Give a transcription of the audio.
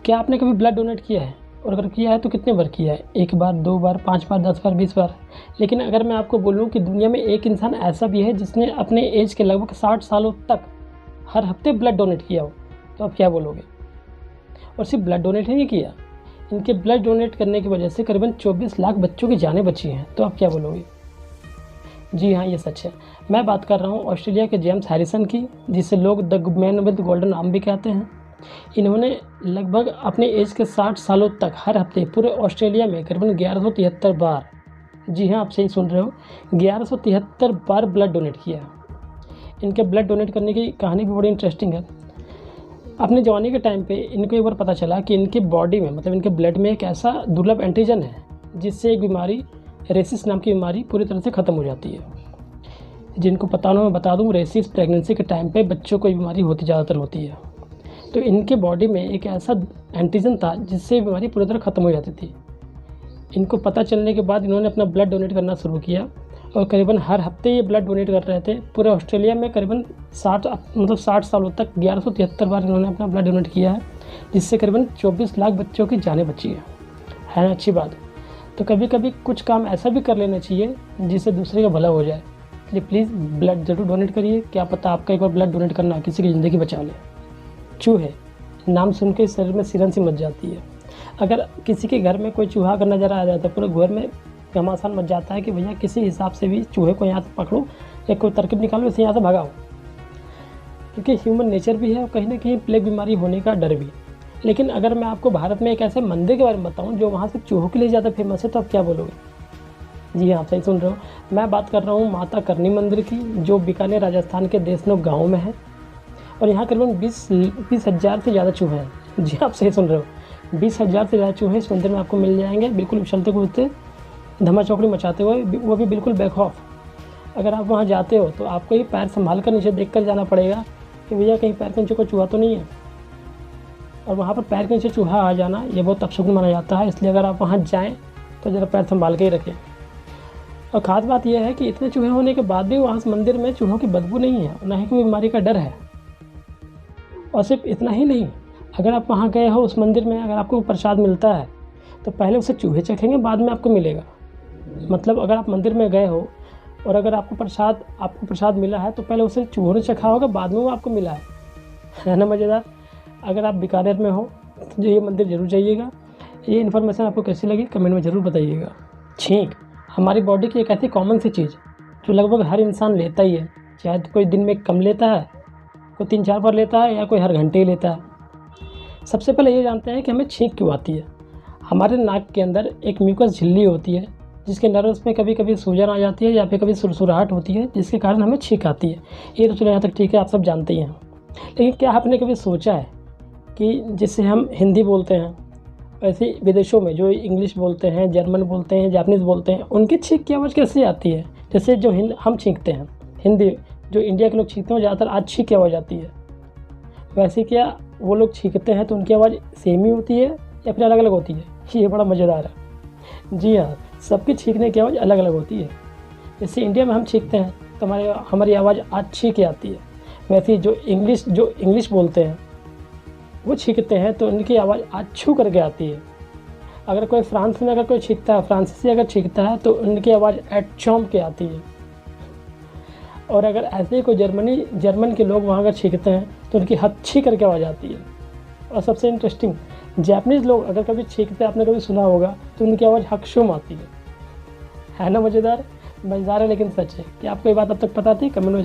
क्या आपने कभी ब्लड डोनेट किया है? और अगर किया है तो कितने बार किया है? 1 बार, 2 बार, 5 बार, 10 बार, 20 बार? लेकिन अगर मैं आपको बोलूँ कि दुनिया में एक इंसान ऐसा भी है जिसने अपने एज के लगभग 60 सालों तक हर हफ्ते ब्लड डोनेट किया हो, तो आप क्या बोलोगे? और सिर्फ ब्लड डोनेट ही नहीं किया, इनके ब्लड डोनेट करने की वजह से करीबन 24 लाख बच्चों की जानें बची हैं, तो आप क्या बोलोगे? जी हाँ, ये सच है। मैं बात कर रहा हूँ ऑस्ट्रेलिया के जेम्स हैरिसन की, जिसे लोग the man with golden arm भी कहते हैं। इन्होंने लगभग अपने एज के 60 सालों तक हर हफ्ते पूरे ऑस्ट्रेलिया में करीबन 1173 बार, जी हाँ आप सही सुन रहे हो, 1173 बार ब्लड डोनेट किया। इनके ब्लड डोनेट करने की कहानी भी बड़ी इंटरेस्टिंग है। अपने जवानी के टाइम पे इनको एक बार पता चला कि इनकी बॉडी में, मतलब इनके ब्लड में एक ऐसा दुर्लभ एंटीजन है जिससे एक बीमारी, रेसिस नाम की बीमारी पूरी तरह से ख़त्म हो जाती है। जिनको पता ना, मैं बता दूँ, रेसिस प्रेगनेंसी के टाइम पे बच्चों को ये बीमारी ज़्यादातर होती है। तो इनके बॉडी में एक ऐसा एंटीजन था जिससे बीमारी पूरी तरह ख़त्म हो जाती थी। इनको पता चलने के बाद इन्होंने अपना ब्लड डोनेट करना शुरू किया और करीबन हर हफ्ते ये ब्लड डोनेट कर रहे थे। पूरे ऑस्ट्रेलिया में करीबन 60 सालों तक 1173 बार इन्होंने अपना ब्लड डोनेट किया है, जिससे करीबन 24 लाख बच्चों की जानें बची है ना अच्छी बात। तो कभी कभी कुछ काम ऐसा भी कर लेना चाहिए जिससे दूसरे का भला हो जाए। इसलिए प्लीज़ ब्लड ज़रूर डोनेट करिए, क्या पता आपका एक बार ब्लड डोनेट करना किसी की ज़िंदगी बचा ले। चूहे, नाम सुन के शरीर में सिरन सी मच जाती है। अगर किसी के घर में कोई चूहा अगर नज़र आ जाता है, पूरे घर में घमासान मच जाता है कि भैया किसी हिसाब से भी चूहे को यहाँ से पकड़ो या कोई तरकीब निकालो, इसे यहाँ से भगाओ। क्योंकि ह्यूमन नेचर भी है और कहीं ना कहीं प्लेग बीमारी होने का डर भी। लेकिन अगर मैं आपको भारत में एक ऐसे मंदिर के बारे में बताऊँ जो वहाँ से चूहों के लिए ज़्यादा फेमस है, तो आप क्या बोलोगे? जी हाँ, आप सही सुन रहे हो। मैं बात कर रहा हूँ माता करनी मंदिर की, जो बीकानेर राजस्थान के देशनोक गाँव में है। और यहाँ करीबन 20,000 से ज़्यादा चूहे हैं। जी आप सही सुन रहे हो, 20,000 से ज़्यादा चूहे इस मंदिर में आपको मिल जाएंगे, बिल्कुल उछलते कूदते, धमा चौकड़ी मचाते हुए, वो भी बिल्कुल बेखौफ। अगर आप वहाँ जाते हो तो आपको ही पैर संभाल कर नीचे देख कर जाना पड़ेगा कि भैया कहीं पैर के नीचे कोई चूहा तो नहीं है। और वहाँ पर पैर के नीचे चूहा आ जाना ये बहुत अपशगुन माना जाता है, इसलिए अगर आप वहाँ जाएँ तो ज़रा पैर संभाल के ही रखें। और ख़ास बात यह है कि इतने चूहे होने के बाद भी वहाँ मंदिर में चूहों की बदबू नहीं है, ना ही कोई बीमारी का डर है। और सिर्फ इतना ही नहीं, अगर आप वहाँ गए हो उस मंदिर में, अगर आपको प्रसाद मिलता है तो पहले उसे चूहे चखेंगे, बाद में आपको मिलेगा। मतलब अगर आप मंदिर में गए हो और अगर आपको प्रसाद मिला है तो पहले उसे चूहों ने चखा होगा, बाद में वो आपको मिला है ना मज़ेदार। अगर आप बीकानेर में हो तो ये मंदिर ज़रूर जाइएगा। ये इन्फॉर्मेशन आपको कैसी लगी कमेंट में ज़रूर बताइएगा। छींक हमारी बॉडी की एक ऐसी कॉमन सी चीज़ जो लगभग हर इंसान लेता ही है, चाहे कोई दिन में कम लेता है, कोई 3-4 बार लेता है, या कोई हर घंटे ही लेता है। सबसे पहले ये जानते हैं कि हमें छींक क्यों आती है। हमारे नाक के अंदर एक म्यूकस झिल्ली होती है जिसके नर्व्स में कभी कभी सूजन आ जाती है या फिर कभी सुरसुराहट होती है, जिसके कारण हमें छींक आती है। ये तो चलो यहाँ तक ठीक है, आप सब जानते ही हैं। लेकिन क्या आपने कभी सोचा है कि जिससे हम हिंदी बोलते हैं, वैसे विदेशों में जो इंग्लिश बोलते हैं, जर्मन बोलते हैं, जापानीज़ बोलते हैं, उनकी छींक की आवाज़ कैसे आती है? जैसे जो हम छींकते हैं, हिंदी जो इंडिया के लोग छींकते हैं ज़्यादातर आज छींक की आवाज़ आती है। वैसे क्या वो लोग छींकते हैं तो उनकी आवाज़ सेम ही होती है या फिर अलग अलग होती है? ये बड़ा मज़ेदार है। जी हाँ, सबकी छींकने की आवाज़ अलग अलग होती है। जैसे इंडिया में हम छींकते हैं तो हमारी आवाज़ आज छींक के आती है। वैसे जो इंग्लिश बोलते हैं वो छींकते हैं तो उनकी आवाज़ आज छू करके आती है। अगर कोई फ्रांस में अगर कोई छींकता है, फ्रांसीसी अगर छींकता है तो उनकी आवाज़ एट चौंक के आती है। और अगर ऐसे ही कोई जर्मन के लोग वहाँ अगर छींकते हैं तो उनकी हच्छी करके आवाज़ आती है। और सबसे इंटरेस्टिंग, जापानीज़ लोग अगर कभी छींकते, आपने कभी सुना होगा, तो उनकी आवाज़ हकशुम आती है ना मज़ेदार है लेकिन सच है। क्या आपको ये बात अब तक पता थी? कमेंट में